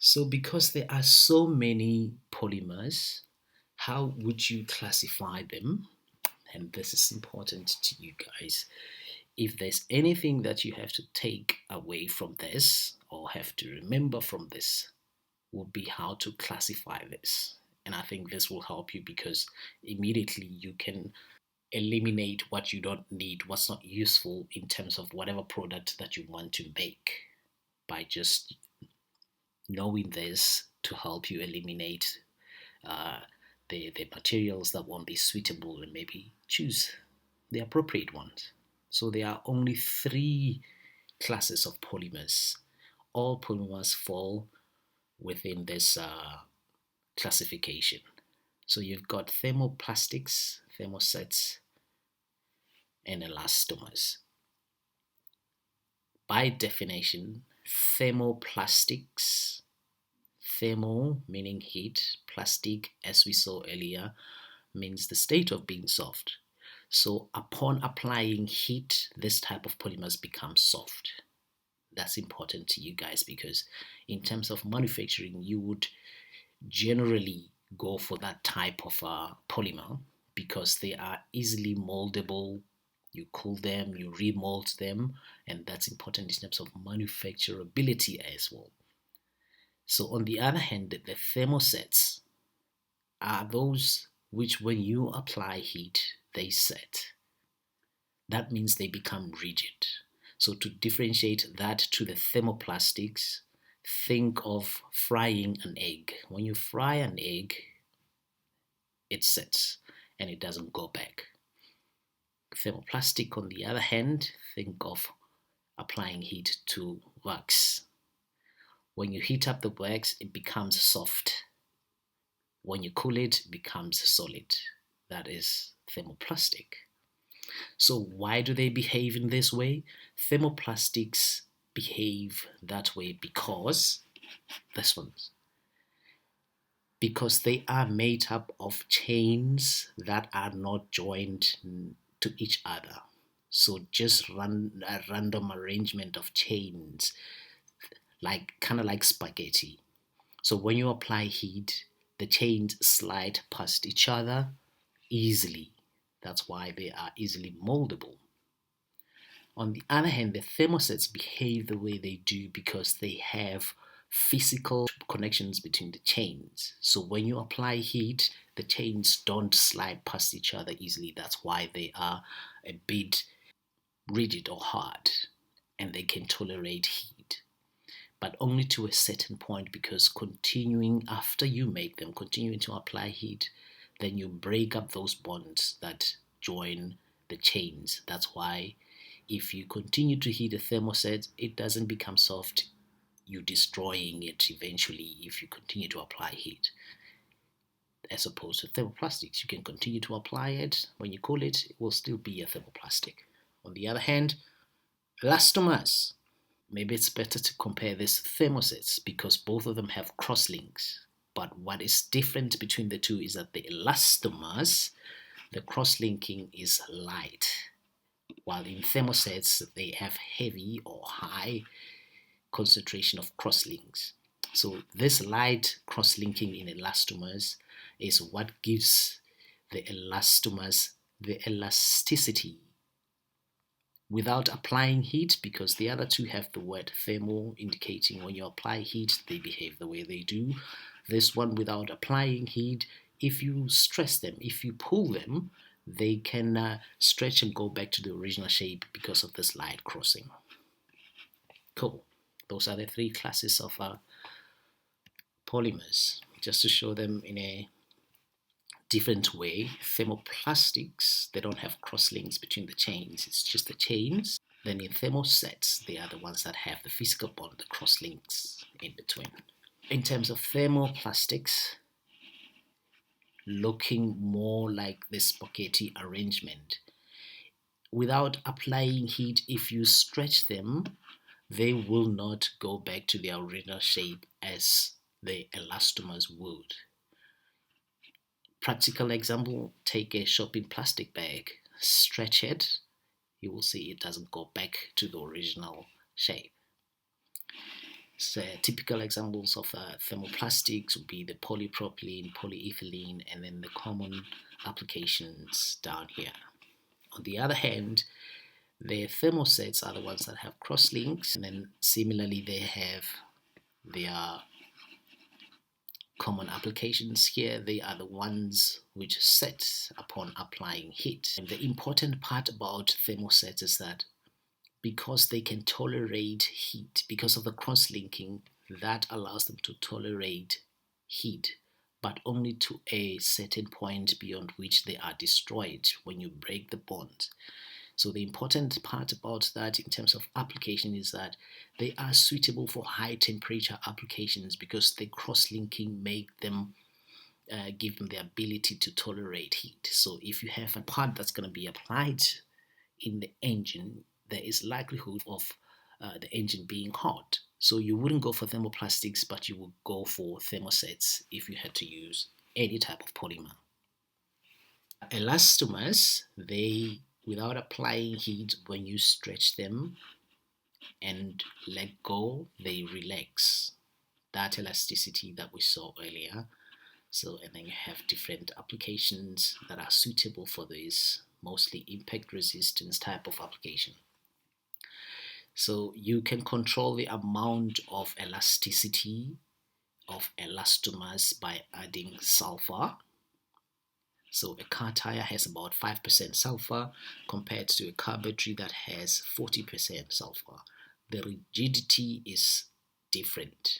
So, because there are so many polymers, how would you classify them? And this is important to you guys. If there's anything that you have to take away from this or have to remember from this, will be how to classify this. And I think this will help you because immediately you can eliminate what you don't need, what's not useful in terms of whatever product that you want to make by just knowing this to help you eliminate uh, the materials that won't be suitable and maybe choose the appropriate ones. So there are only three classes of polymers. All polymers fall within this classification. So you've got thermoplastics, thermosets, and elastomers. By definition, thermoplastics, thermo meaning heat, plastic, as we saw earlier, means the state of being soft. So upon applying heat, this type of polymers become soft. That's important to you guys because in terms of manufacturing, you would generally go for that type of polymer because they are easily moldable. You cool them, you remold them, and that's important in terms of manufacturability as well. So on the other hand, the thermosets are those which when you apply heat, they set. That means they become rigid. So to differentiate that to the thermoplastics, think of frying an egg. When you fry an egg, it sets and it doesn't go back. Thermoplastic, on the other hand, think of applying heat to wax. When you heat up the wax, it becomes soft. When you cool it, it becomes solid. That is thermoplastic. So why do they behave in this way? Thermoplastics behave that way because this one's because they are made up of chains that are not joined to each other. So just run a random arrangement of chains, like kind of like spaghetti. So when you apply heat, the chains slide past each other easily. That's why they are easily moldable. On the other hand, the thermosets behave the way they do because they have physical connections between the chains. So when you apply heat, the chains don't slide past each other easily. That's why they are a bit rigid or hard and they can tolerate heat. But only to a certain point because continuing after you make them, continuing to apply heat, then you break up those bonds that join the chains. That's why if you continue to heat a thermoset, it doesn't become soft. You're destroying it eventually if you continue to apply heat. As opposed to thermoplastics, you can continue to apply it. When you cool it, it will still be a thermoplastic. On the other hand, elastomers. Maybe it's better to compare these thermosets because both of them have crosslinks. But what is different between the two is that the elastomers, the crosslinking is light, while in thermosets they have heavy or high concentration of crosslinks. So this light crosslinking in elastomers is what gives the elastomers the elasticity without applying heat, because the other two have the word thermal indicating when you apply heat they behave the way they do. This one, without applying heat, if you stress them, if you pull them, they can stretch and go back to the original shape because of this light crossing. Cool. Those are the three classes of polymers, just to show them in a different way. Thermoplastics, they don't have crosslinks between the chains, it's just the chains. Then in thermosets, they are the ones that have the physical bond, the crosslinks in between. In terms of thermoplastics, looking more like this spaghetti arrangement, without applying heat, if you stretch them, they will not go back to their original shape as the elastomers would. Practical example, take a shopping plastic bag, stretch it, you will see it doesn't go back to the original shape. So typical examples of thermoplastics would be the polypropylene, polyethylene, and then the common applications down here. On the other hand, the thermosets are the ones that have cross links, and then similarly they have their common applications here. They are the ones which set upon applying heat. And the important part about thermosets is that because they can tolerate heat, because of the cross-linking, that allows them to tolerate heat, but only to a certain point beyond which they are destroyed when you break the bond. So the important part about that in terms of application is that they are suitable for high temperature applications because the cross-linking make them give them the ability to tolerate heat. So if you have a part that's going to be applied in the engine, there is likelihood of the engine being hot. So you wouldn't go for thermoplastics, but you would go for thermosets if you had to use any type of polymer. Elastomers, they, without applying heat, when you stretch them and let go, they relax. That elasticity that we saw earlier. So, and then you have different applications that are suitable for this, mostly impact resistance type of application. So you can control the amount of elasticity of elastomers by adding sulfur. So a car tire has about 5% sulfur compared to a car battery that has 40% sulfur. The rigidity is different.